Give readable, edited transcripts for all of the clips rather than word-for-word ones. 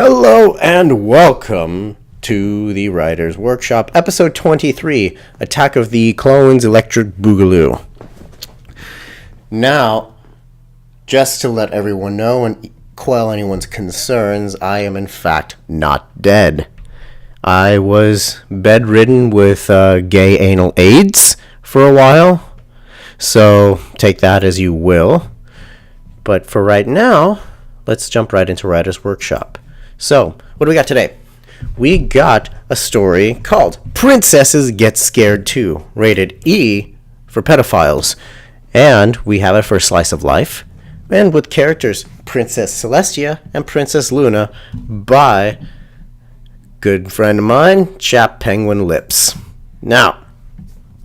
Hello and welcome to the Writer's Workshop, episode 23, Attack of the Clones Electric Boogaloo. Now, just to let everyone know and quell anyone's concerns, I am in fact not dead. I was bedridden with gay anal AIDS for a while, so take that as you will. But for right now, let's jump right into Writer's Workshop. So, what do we got today? We got a story called Princesses Get Scared Too, rated E for pedophiles. And we have it for Slice of Life, and with characters Princess Celestia and Princess Luna by good friend of mine, ChappedPenuinLips. Now,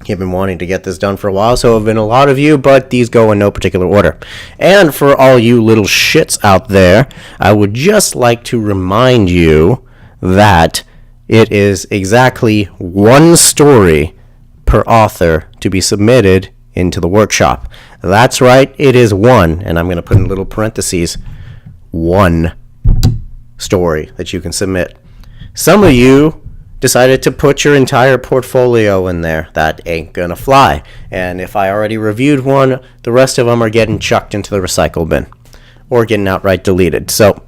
you've been wanting to get this done for a while, so have been a lot of you, but these go in no particular order. And for all you little shits out there, I would just like to remind you that it is exactly one story per author to be submitted into the workshop. That's right, it is one, and I'm going to put in little parentheses, one story that you can submit. Some of you decided to put your entire portfolio in there. That ain't gonna fly. And if I already reviewed one, the rest of them are getting chucked into the recycle bin or getting outright deleted. So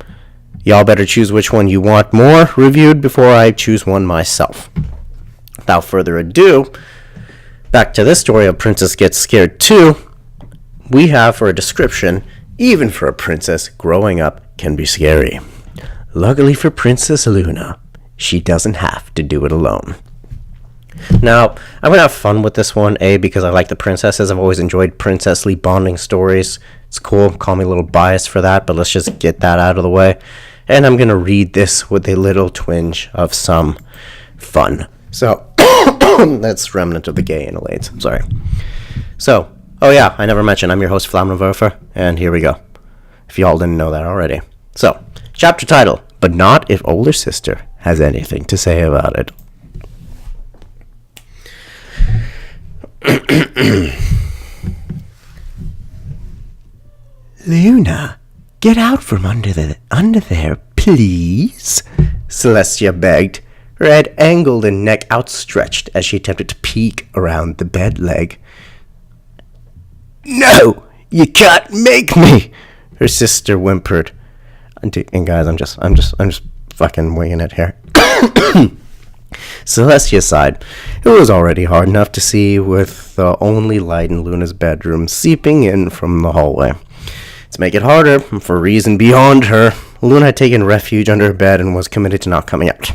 y'all better choose which one you want more reviewed before I choose one myself. Without further ado, back to this story of Princess Gets Scared Too. We have for a description, even for a princess, growing up can be scary. Luckily for Princess Luna, she doesn't have to do it alone. Now, I'm going to have fun with this one, A, because I like the princesses. I've always enjoyed princessly bonding stories. It's cool. Call me a little biased for that, but let's just get that out of the way. And I'm going to read this with a little twinge of some fun. So, that's remnant of the gay anal AIDS. I'm sorry. So, oh yeah, I never mentioned, I'm your host, Flammenwerfer, and here we go. If y'all didn't know that already. So, chapter title, But Not If Older Sister Has Anything to Say About It. Luna, get out from under there, please, Celestia begged, her head angled and neck outstretched as she attempted to peek around the bed leg. No, you can't make me, her sister whimpered. And guys, I'm just fucking winging it here. Celestia sighed. It was already hard enough to see with the only light in Luna's bedroom seeping in from the hallway. To make it harder, for a reason beyond her, Luna had taken refuge under her bed and was committed to not coming out.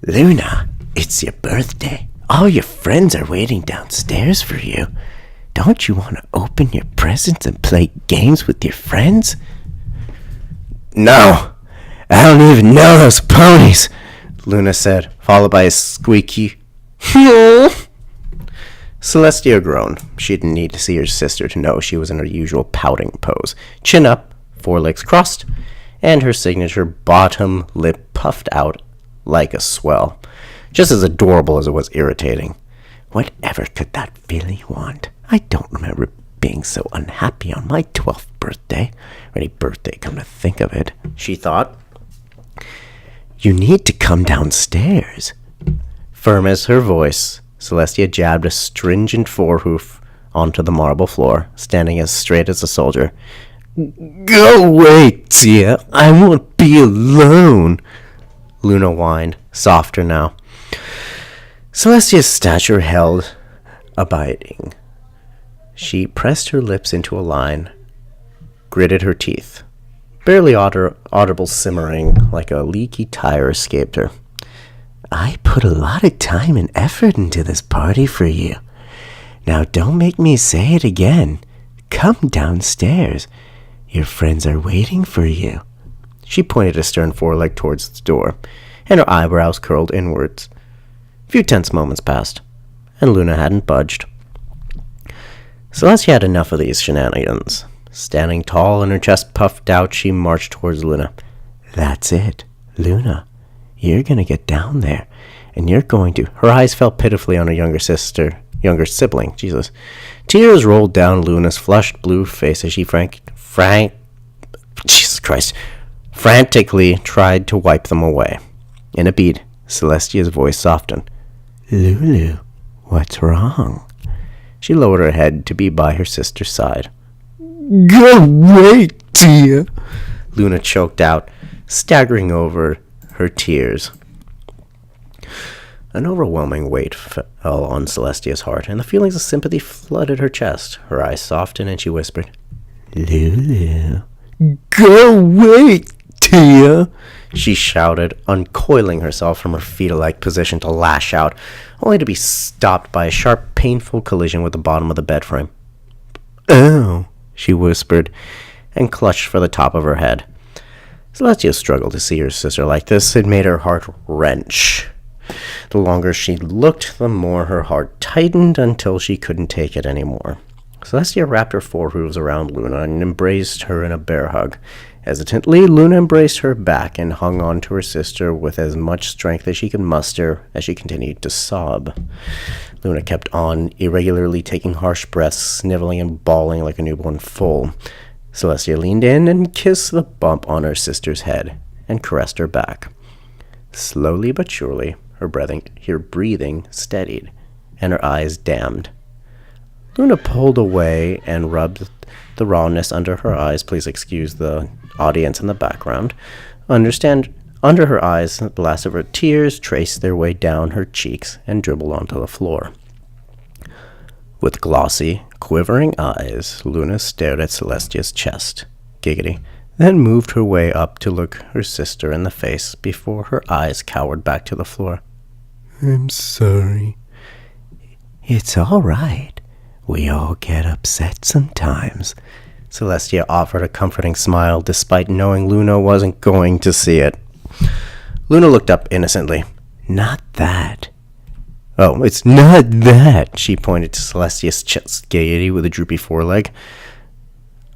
Luna, it's your birthday. All your friends are waiting downstairs for you. Don't you want to open your presents and play games with your friends? No, I don't even know those ponies, Luna said, followed by a squeaky, Celestia groaned. She didn't need to see her sister to know she was in her usual pouting pose, chin up, forelegs crossed, and her signature bottom lip puffed out like a swell, just as adorable as it was irritating. Whatever could that filly want? I don't remember being so unhappy on my 12th birthday, or any birthday come to think of it, she thought. You need to come downstairs. Firm as her voice, Celestia jabbed a stringent forehoof onto the marble floor, standing as straight as a soldier. Go away, dear. I won't be alone, Luna whined, softer now. Celestia's stature held abiding. She pressed her lips into a line, gritted her teeth. Barely audible simmering like a leaky tire escaped her. I put a lot of time and effort into this party for you. Now don't make me say it again. Come downstairs. Your friends are waiting for you. She pointed a stern foreleg towards the door, and her eyebrows curled inwards. A few tense moments passed, and Luna hadn't budged. Celestia had enough of these shenanigans. Standing tall and her chest puffed out, she marched towards Luna. That's it, Luna. You're going to get down there, and you're going to... Her eyes fell pitifully on her younger sibling. Jesus. Tears rolled down Luna's flushed blue face as she Jesus Christ. frantically tried to wipe them away. In a beat, Celestia's voice softened. "Lulu, what's wrong?" She lowered her head to be by her sister's side. "Go away, Tia," Luna choked out, staggering over her tears. An overwhelming weight fell on Celestia's heart, and the feelings of sympathy flooded her chest. Her eyes softened, and she whispered, "Lulu, go away, Tia," she shouted, uncoiling herself from her fetal-like position to lash out, only to be stopped by a sharp, painful collision with the bottom of the bed frame. "Oh," she whispered, and clutched for the top of her head. Celestia struggled to see her sister like this. It made her heart wrench. The longer she looked, the more her heart tightened until she couldn't take it anymore. Celestia wrapped her forehooves around Luna and embraced her in a bear hug. Hesitantly, Luna embraced her back and hung on to her sister with as much strength as she could muster as she continued to sob. Luna kept on, irregularly taking harsh breaths, sniveling and bawling like a newborn foal. Celestia leaned in and kissed the bump on her sister's head and caressed her back. Slowly but surely, her breathing steadied, and her eyes dammed. Luna pulled away and rubbed the rawness under her eyes. Please excuse the audience in the background. Under her eyes, the last of her tears traced their way down her cheeks and dribbled onto the floor. With glossy, quivering eyes, Luna stared at Celestia's chest, giggity, then moved her way up to look her sister in the face before her eyes cowered back to the floor. "I'm sorry." "It's all right. We all get upset sometimes." Celestia offered a comforting smile, despite knowing Luna wasn't going to see it. Luna looked up innocently. "Not that." "Oh, it's not that," she pointed to Celestia's chest gaiety with a droopy foreleg.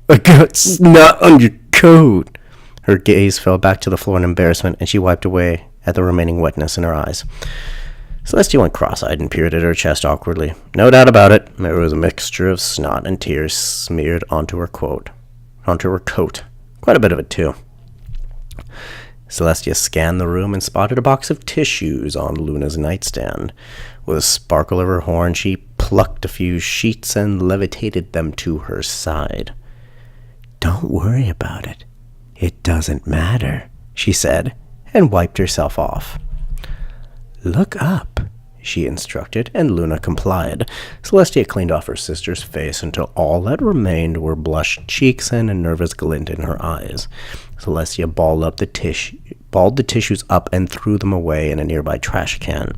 "I got snot on your coat." Her gaze fell back to the floor in embarrassment, and she wiped away at the remaining wetness in her eyes. Celestia went cross-eyed and peered at her chest awkwardly. No doubt about it, there was a mixture of snot and tears smeared onto her coat. Quite a bit of it, too. Celestia scanned the room and spotted a box of tissues on Luna's nightstand. With a sparkle of her horn, she plucked a few sheets and levitated them to her side. "Don't worry about it. It doesn't matter," she said, and wiped herself off. "Look up," she instructed, and Luna complied. Celestia cleaned off her sister's face until all that remained were blushed cheeks and a nervous glint in her eyes. Celestia balled the tissues up and threw them away in a nearby trash can.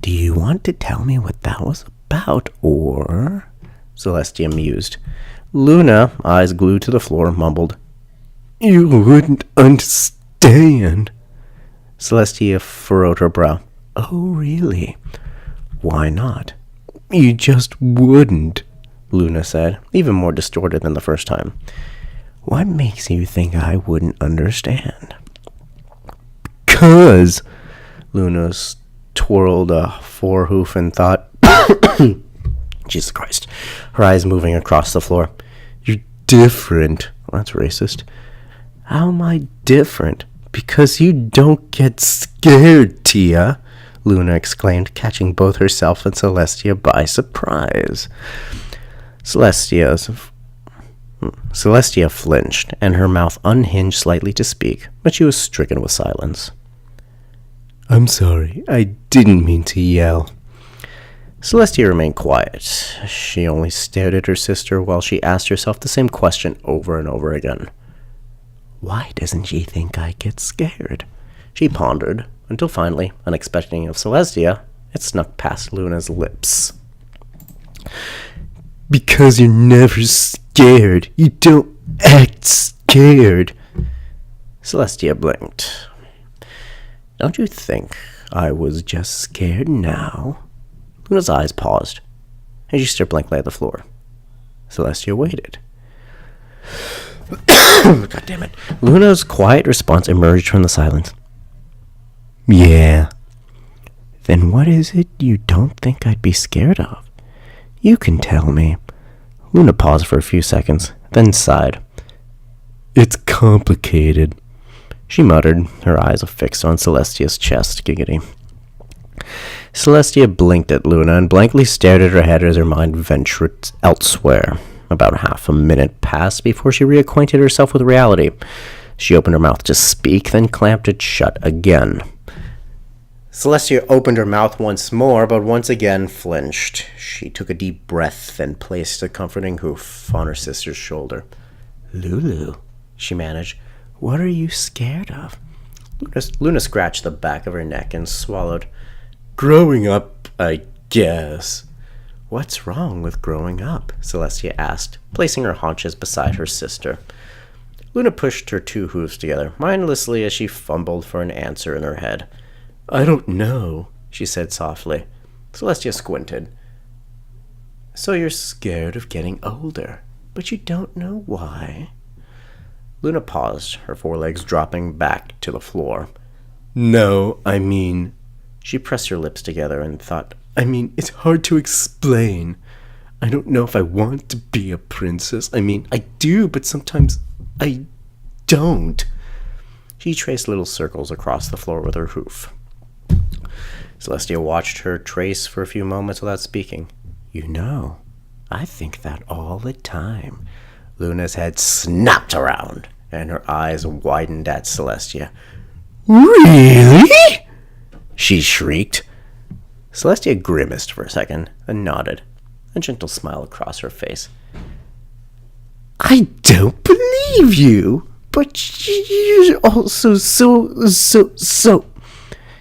"Do you want to tell me what that was about, or?" Celestia mused. Luna, eyes glued to the floor, mumbled, "You wouldn't understand." Celestia furrowed her brow. "Oh, really? Why not?" "You just wouldn't," Luna said, even more distorted than the first time. "What makes you think I wouldn't understand?" "'Cause," Luna twirled a forehoof and thought, Jesus Christ, her eyes moving across the floor. "You're different." Well, that's racist. "How am I different?" "Because you don't get scared, Tia," Luna exclaimed, catching both herself and Celestia by surprise. Celestia flinched, and her mouth unhinged slightly to speak, but she was stricken with silence. "I'm sorry, I didn't mean to yell." Celestia remained quiet. She only stared at her sister while she asked herself the same question over and over again. Why doesn't she think I get scared? She pondered, until finally, unexpecting of Celestia, it snuck past Luna's lips. "Because you're never scared. You don't act scared." Celestia blinked. "Don't you think I was just scared now?" Luna's eyes paused, and she stared blankly at the floor. Celestia waited. God damn it. Luna's quiet response emerged from the silence. "Yeah. Then what is it you don't think I'd be scared of? You can tell me." Luna paused for a few seconds, then sighed. It's complicated, she muttered, her eyes fixed on Celestia's chest, giggity. Celestia blinked at Luna and blankly stared at her head as her mind ventured elsewhere. About half a minute passed before she reacquainted herself with reality. She opened her mouth to speak, then clamped it shut again. Celestia opened her mouth once more, but once again flinched. She took a deep breath, then placed a comforting hoof on her sister's shoulder. "Lulu," she managed, "what are you scared of?" Luna scratched the back of her neck and swallowed. "Growing up, I guess." "What's wrong with growing up?" Celestia asked, placing her haunches beside her sister. Luna pushed her two hooves together, mindlessly as she fumbled for an answer in her head. "I don't know," she said softly. Celestia squinted. "So you're scared of getting older, but you don't know why?" Luna paused, her forelegs dropping back to the floor. "No, I mean..." She pressed her lips together and thought, it's hard to explain. I don't know if I want to be a princess. I do, but sometimes I don't." She traced little circles across the floor with her hoof. Celestia watched her trace for a few moments without speaking. I think that all the time." Luna's head snapped around, and her eyes widened at Celestia. "Really?" she shrieked. Celestia grimaced for a second, and nodded, a gentle smile across her face. "I don't believe you, but you're also so...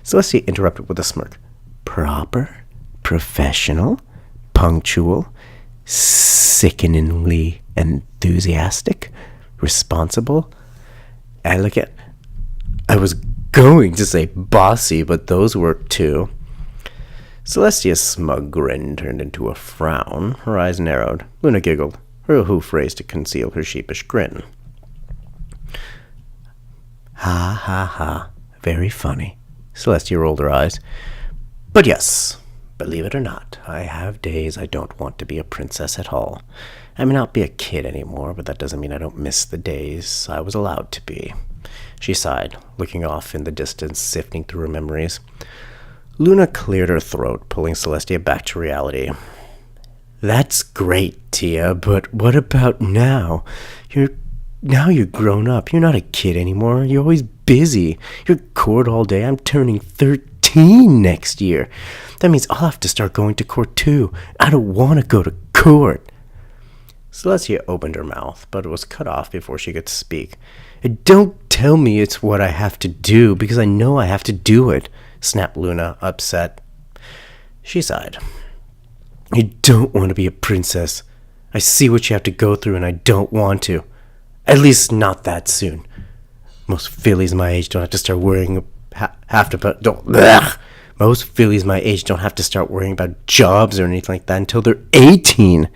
Celestia interrupted with a smirk. "Proper, professional, punctual, sickeningly enthusiastic, responsible, elegant. I was going to say bossy, but those work too." Celestia's smug grin turned into a frown. Her eyes narrowed. Luna giggled, her hoof raised to conceal her sheepish grin. "Ha ha ha. Very funny." Celestia rolled her eyes. "But yes, believe it or not, I have days I don't want to be a princess at all. I may not be a kid anymore, but that doesn't mean I don't miss the days I was allowed to be." She sighed, looking off in the distance, sifting through her memories. Luna cleared her throat, pulling Celestia back to reality. "That's great, Tia, but what about now? Now you're grown up. You're not a kid anymore. You're always busy. You're at court all day. I'm turning 13 next year. That means I'll have to start going to court too. I don't want to go to court." Celestia opened her mouth, but it was cut off before she could speak. "Don't tell me it's what I have to do, because I know I have to do it," snapped Luna, upset. She sighed. "I don't want to be a princess. I see what you have to go through, and I don't want to. At least not that soon. Most fillies my age don't have to start worrying Most fillies my age don't have to start worrying about jobs or anything like that until they're 18.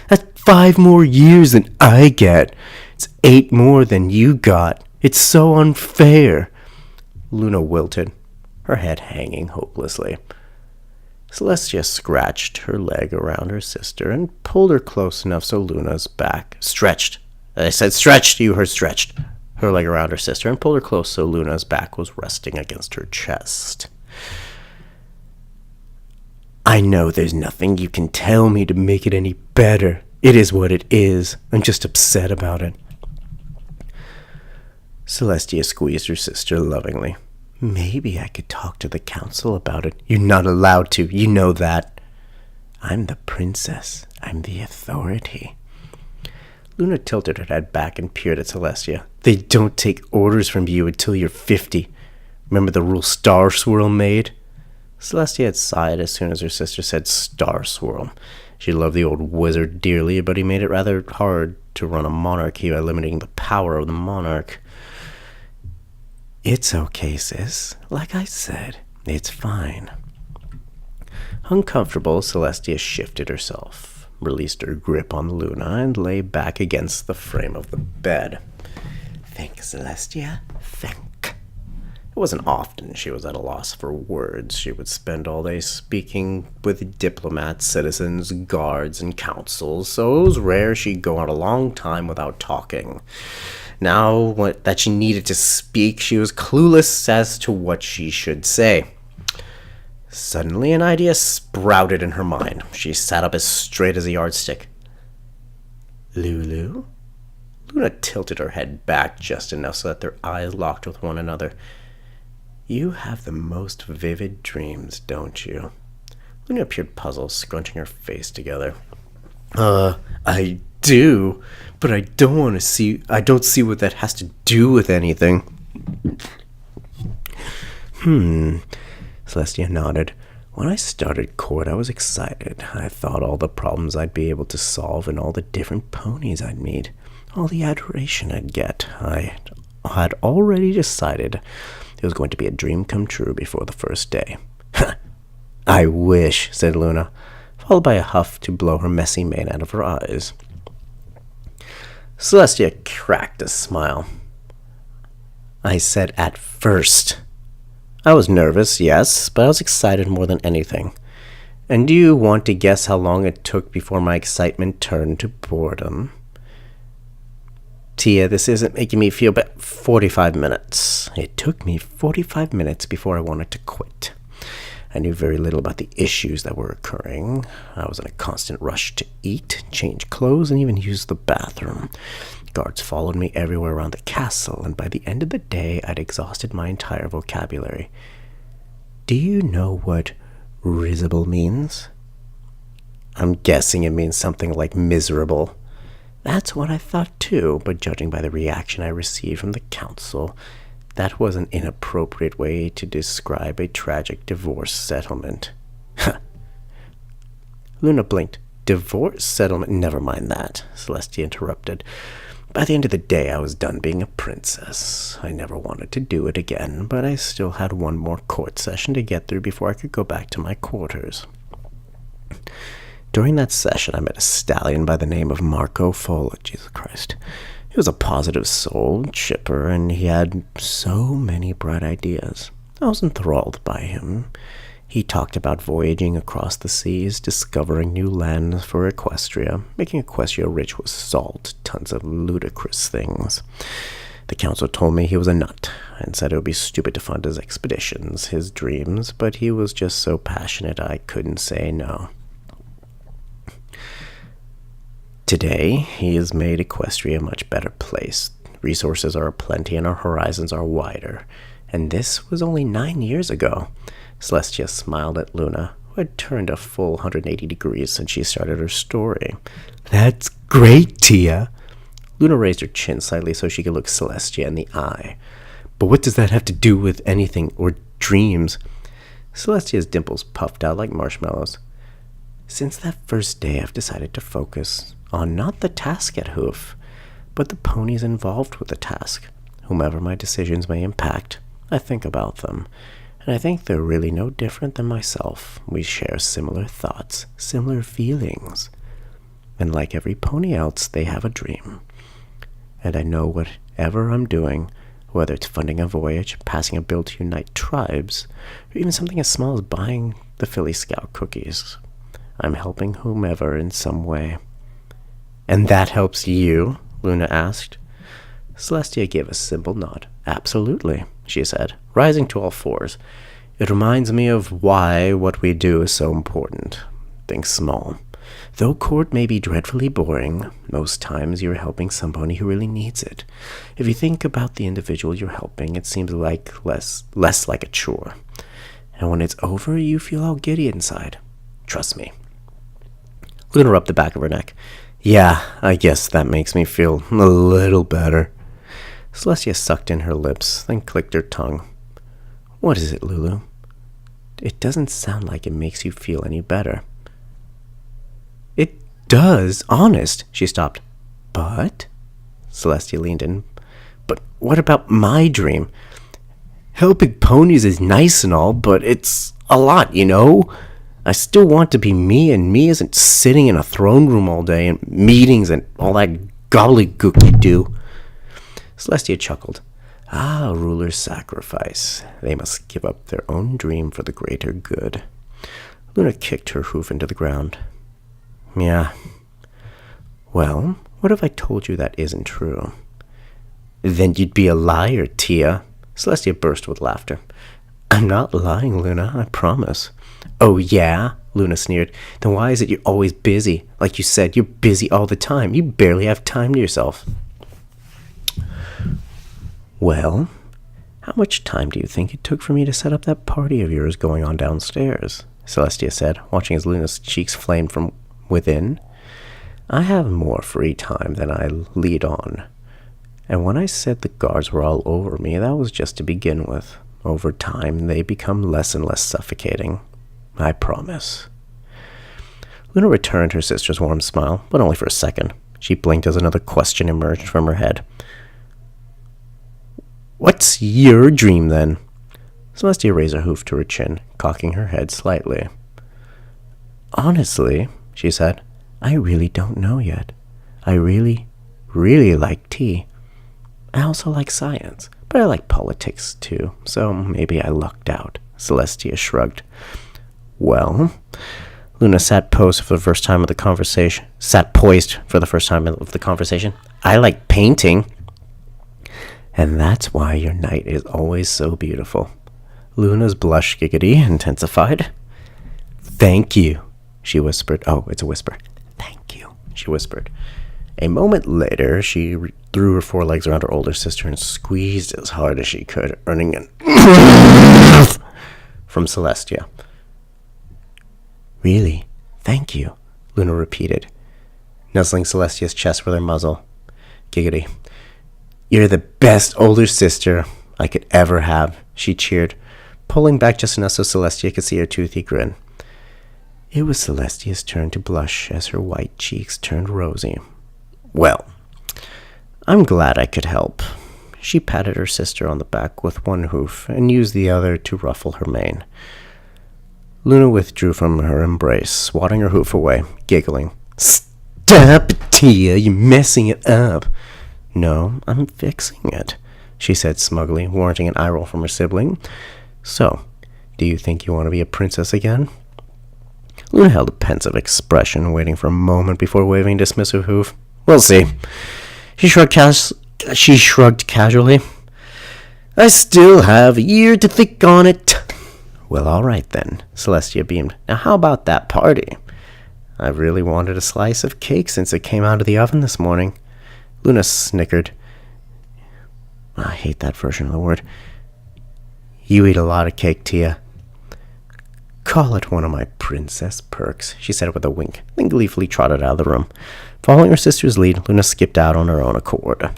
That's 5 more years than I get. It's 8 more than you got. It's so unfair." Luna wilted, her head hanging hopelessly. Celestia scratched her leg around her sister and pulled her close enough so Luna's back stretched. I said stretched, you heard stretched. Her leg around her sister and pulled her close so Luna's back was resting against her chest. "I know there's nothing you can tell me to make it any better. It is what it is. I'm just upset about it." Celestia squeezed her sister lovingly. "Maybe I could talk to the council about it." "You're not allowed to. You know that." "I'm the princess. I'm the authority." Luna tilted her head back and peered at Celestia. "They don't take orders from you until you're 50. Remember the rule Star Swirl made?" Celestia had sighed as soon as her sister said Star Swirl. She loved the old wizard dearly, but he made it rather hard to run a monarchy by limiting the power of the monarch. "It's okay, sis. Like I said, it's fine." Uncomfortable, Celestia shifted herself, released her grip on Luna, and lay back against the frame of the bed. "Think, Celestia, think." It wasn't often she was at a loss for words. She would spend all day speaking with diplomats, citizens, guards, and councils, so it was rare she'd go out a long time without talking. Now that she needed to speak, she was clueless as to what she should say. Suddenly, an idea sprouted in her mind. She sat up as straight as a yardstick. Lulu? Luna tilted her head back just enough so that their eyes locked with one another. You have the most vivid dreams, don't you? Luna appeared puzzled, scrunching her face together. I do, but I don't see what that has to do with anything. Celestia nodded. When I started court, I was excited. I thought all the problems I'd be able to solve and all the different ponies I'd meet, all the adoration I'd get. I had already decided it was going to be a dream come true before the first day. I wish, said Luna, followed by a huff to blow her messy mane out of her eyes. Celestia cracked a smile. I said at first. I was nervous, yes, but I was excited more than anything. And do you want to guess how long it took before my excitement turned to boredom? Tia, this isn't making me feel bad. 45 minutes. It took me 45 minutes before I wanted to quit. I knew very little about the issues that were occurring. I was in a constant rush to eat, change clothes, and even use the bathroom. Guards followed me everywhere around the castle, and by the end of the day, I'd exhausted my entire vocabulary. Do you know what risible means? I'm guessing it means something like miserable. That's what I thought too, but judging by the reaction I received from the council, that was an inappropriate way to describe a tragic divorce settlement. Luna blinked. Divorce settlement? Never mind that, Celestia interrupted. By the end of the day, I was done being a princess. I never wanted to do it again, but I still had one more court session to get through before I could go back to my quarters. During that session, I met a stallion by the name of Marco Fola. Jesus Christ. He was a positive soul, chipper, and he had so many bright ideas. I was enthralled by him. He talked about voyaging across the seas, discovering new lands for Equestria, making Equestria rich with salt, tons of ludicrous things. The council told me he was a nut, and said it would be stupid to fund his expeditions, his dreams, but he was just so passionate I couldn't say no. Today, he has made Equestria a much better place. Resources are aplenty and our horizons are wider. And this was only 9 years ago. Celestia smiled at Luna, who had turned a full 180 degrees since she started her story. That's great, Tia. Luna raised her chin slightly so she could look Celestia in the eye. But what does that have to do with anything or dreams? Celestia's dimples puffed out like marshmallows. Since that first day, I've decided to focus on not the task at Hoof, but the ponies involved with the task. Whomever my decisions may impact, I think about them, and I think they're really no different than myself. We share similar thoughts, similar feelings, and like every pony else, they have a dream. And I know whatever I'm doing, whether it's funding a voyage, passing a bill to unite tribes, or even something as small as buying the Philly Scout cookies, I'm helping whomever in some way. And that helps you? Luna asked. Celestia gave a simple nod. Absolutely, she said, rising to all fours. It reminds me of why what we do is so important. Think small. Though court may be dreadfully boring, most times you're helping somebody who really needs it. If you think about the individual you're helping, it seems like less like a chore. And when it's over, you feel all giddy inside. Trust me. Luna rubbed the back of her neck. Yeah, I guess that makes me feel a little better. Celestia sucked in her lips, then clicked her tongue. What is it, Lulu? It doesn't sound like it makes you feel any better. It does, honest, she stopped. But? Celestia leaned in. But what about my dream? Helping ponies is nice and all, but it's a lot, you know? I still want to be me, and me isn't sitting in a throne room all day and meetings and all that gobbledygook you do. Celestia chuckled. Ah, rulers sacrifice. They must give up their own dream for the greater good. Luna kicked her hoof into the ground. Yeah. Well, what if I told you that isn't true? Then you'd be a liar, Tia. Celestia burst with laughter. I'm not lying, Luna, I promise. Oh, yeah? Luna sneered. Then why is it you're always busy? Like you said, you're busy all the time. You barely have time to yourself. Well, how much time do you think it took for me to set up that party of yours going on downstairs? Celestia said, watching as Luna's cheeks flamed from within. I have more free time than I lead on. And when I said the guards were all over me, that was just to begin with. Over time, they become less and less suffocating. I promise. Luna returned her sister's warm smile, but only for a second. She blinked as another question emerged from her head. What's your dream, then? Celestia raised a hoof to her chin, cocking her head slightly. Honestly, she said, I really don't know yet. I really like tea. I also like science, but I like politics too, so maybe I lucked out. Celestia shrugged. Well, Luna sat poised for the first time of the conversation. I like painting. And that's why your night is always so beautiful. Luna's blush giggity intensified. Thank you, she whispered. Oh, it's a whisper. Thank you, she whispered. A moment later, she threw her forelegs around her older sister and squeezed as hard as she could, earning an from Celestia. Really? Thank you, Luna repeated, nuzzling Celestia's chest with her muzzle. Giggity. You're the best older sister I could ever have, she cheered, pulling back just enough so Celestia could see her toothy grin. It was Celestia's turn to blush as her white cheeks turned rosy. Well, I'm glad I could help. She patted her sister on the back with one hoof and used the other to ruffle her mane. Luna withdrew from her embrace, swatting her hoof away, giggling. Stop, Tia, you're messing it up. No, I'm fixing it, she said smugly, warranting an eye roll from her sibling. So, do you think you want to be a princess again? Luna held a pensive expression, waiting for a moment before waving a dismissive hoof. We'll see. She shrugged casually. I still have a year to think on it. Well, all right then, Celestia beamed. Now how about that party? I've really wanted a slice of cake since it came out of the oven this morning. Luna snickered. I hate that version of the word. You eat a lot of cake, Tia. Call it one of my princess perks, she said with a wink, then gleefully trotted out of the room. Following her sister's lead, Luna skipped out on her own accord.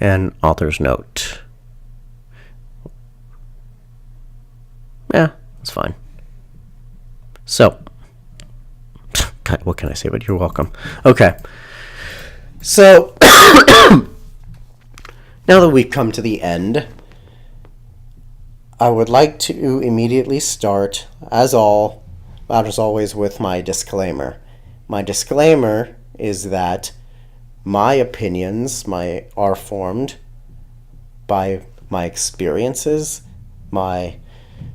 An author's note. Yeah, it's fine. So, God, what can I say, but you're welcome. Okay. So, now that we've come to the end, I would like to immediately start, as always, with my disclaimer. My disclaimer is that my opinions are formed by my experiences, my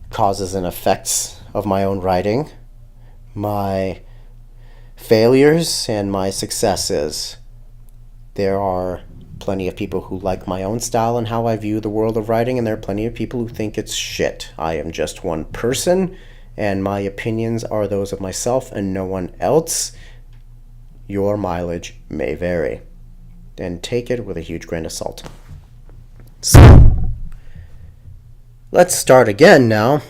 causes and effects of my own writing, my failures, and my successes. There are plenty of people who like my own style and how I view the world of writing, and there are plenty of people who think it's shit. I am just one person, and my opinions are those of myself and no one else. Your mileage may vary, and take it with a huge grain of salt. So, let's start again now,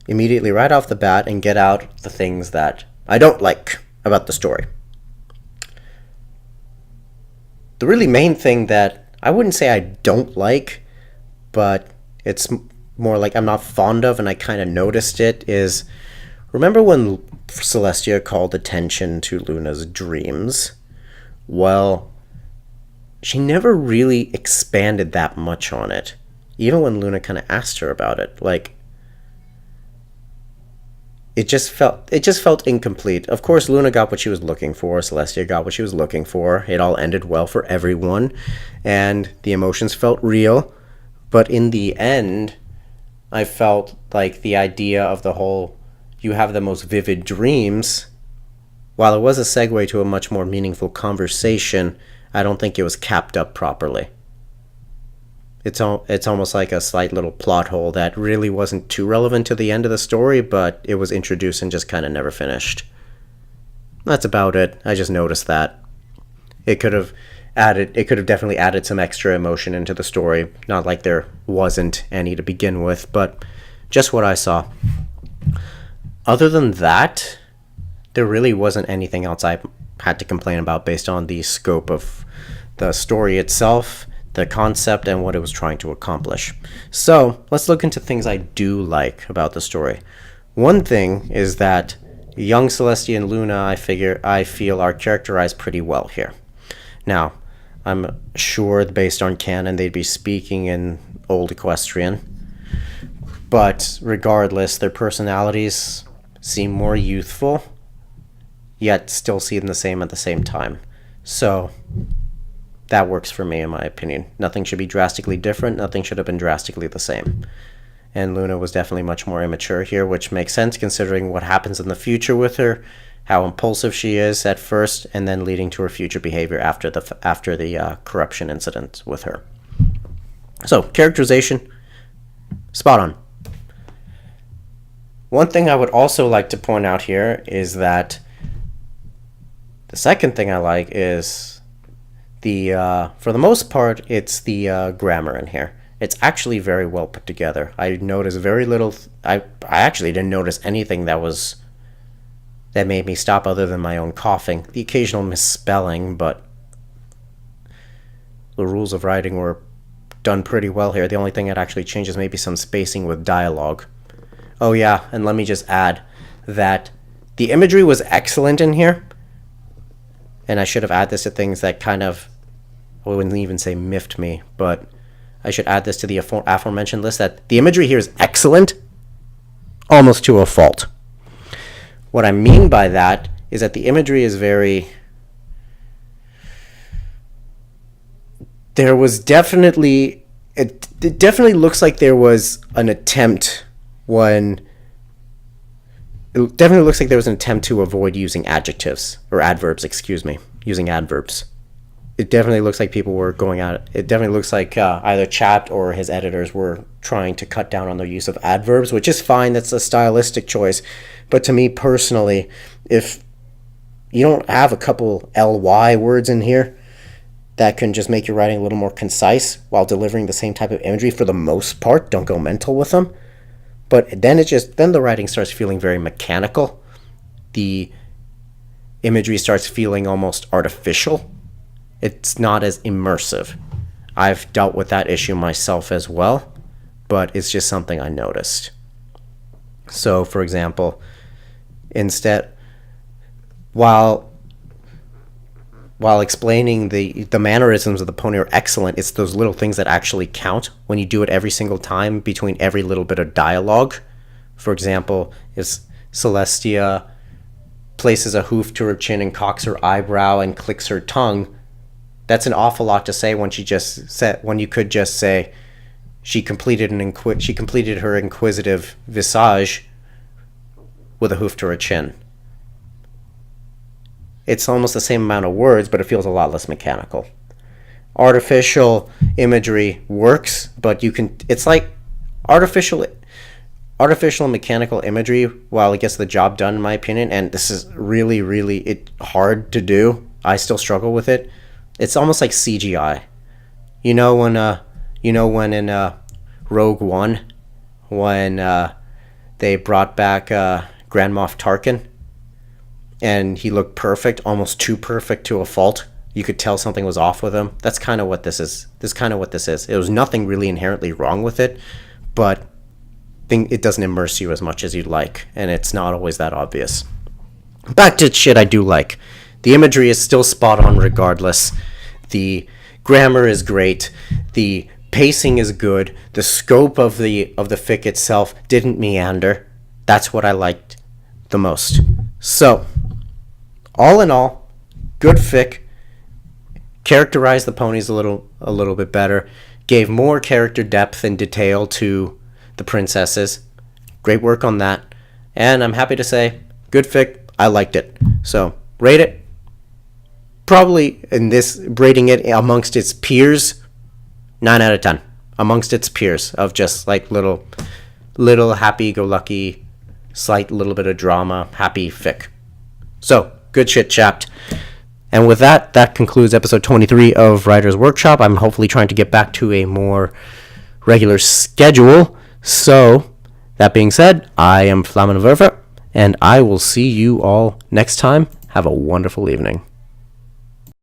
immediately right off the bat, and get out the things that I don't like about the story. The really main thing that I wouldn't say I don't like, but it's more like I'm not fond of and I kind of noticed it, is remember when Celestia called attention to Luna's dreams? Well, she never really expanded that much on it, even when Luna kind of asked her about it. Like, it just felt incomplete. Of course, Luna got what she was looking for. Celestia got what she was looking for. It all ended well for everyone, and the emotions felt real. But in the end, I felt like the idea of the whole "you have the most vivid dreams," while it was a segue to a much more meaningful conversation, I don't think it was capped up properly. It's almost like a slight little plot hole that really wasn't too relevant to the end of the story, but it was introduced and just kind of never finished. That's about it. I just noticed that. It could have definitely added some extra emotion into the story. Not like there wasn't any to begin with, but just what I saw. Other than that, there really wasn't anything else I had to complain about based on the scope of the story itself, the concept, and what it was trying to accomplish. So let's look into things I do like about the story. One thing is that young Celestia and Luna, I feel are characterized pretty well here. Now, I'm sure based on canon they'd be speaking in Old Equestrian, but regardless, their personalities seem more youthful, yet still seem the same at the same time. So that works for me, in my opinion. Nothing should be drastically different. Nothing should have been drastically the same. And Luna was definitely much more immature here, which makes sense considering what happens in the future with her, how impulsive she is at first, and then leading to her future behavior after the corruption incident with her. So, characterization, spot on. One thing I would also like to point out here is that the second thing I like is for the most part, it's the grammar in here. It's actually very well put together. I noticed very little. I actually didn't notice anything that made me stop other than my own coughing. The occasional misspelling, but the rules of writing were done pretty well here. The only thing that actually changes maybe some spacing with dialogue. Oh yeah, and let me just add that the imagery was excellent in here. And I should have added this to things that kind of, I wouldn't even say miffed me, but I should add this to the aforementioned list, that the imagery here is excellent, almost to a fault. What I mean by that is that the imagery is very... There was definitely... It definitely looks like there was an attempt when... It definitely looks like there was an attempt to avoid using adjectives, or adverbs, excuse me, using adverbs. It definitely looks like people were going at it. It definitely looks like either Chapped or his editors were trying to cut down on the use of adverbs, which is fine. That's a stylistic choice. But to me personally, if you don't have a couple ly words in here that can just make your writing a little more concise while delivering the same type of imagery for the most part, don't go mental with them. But then the writing starts feeling very mechanical. The imagery starts feeling almost artificial. It's not as immersive. I've dealt with that issue myself as well, but it's just something I noticed. So, for example, instead, while explaining the mannerisms of the pony are excellent, it's those little things that actually count when you do it every single time between every little bit of dialogue. For example, if Celestia places a hoof to her chin and cocks her eyebrow and clicks her tongue, that's an awful lot to say when you could just say she completed her inquisitive visage with a hoof to her chin. It's almost the same amount of words, but it feels a lot less mechanical. Artificial imagery works, but it's like artificial and mechanical imagery, while it gets the job done, in my opinion, and this is really, really hard to do. I still struggle with it. It's almost like CGI. You know when in Rogue One, when they brought back Grand Moff Tarkin, and he looked perfect, almost too perfect to a fault. You could tell something was off with him. That's kind of what this is. It was nothing really inherently wrong with it, but it doesn't immerse you as much as you'd like, and it's not always that obvious. Back to shit I do like. The imagery is still spot on regardless. The grammar is great. The pacing is good. The scope of the fic itself didn't meander. That's what I liked the most. So, all in all, good fic. Characterized the ponies a little bit better. Gave more character depth and detail to the princesses. Great work on that. And I'm happy to say, good fic. I liked it. So, rate it probably in this, rating it amongst its peers, 9 out of 10. Amongst its peers of just like little happy-go-lucky, slight little bit of drama, happy fic. So, good shit, Chapped. And with that, that concludes episode 23 of Writer's Workshop. I'm hopefully trying to get back to a more regular schedule. So, that being said, I am Flammenwerfer, and I will see you all next time. Have a wonderful evening.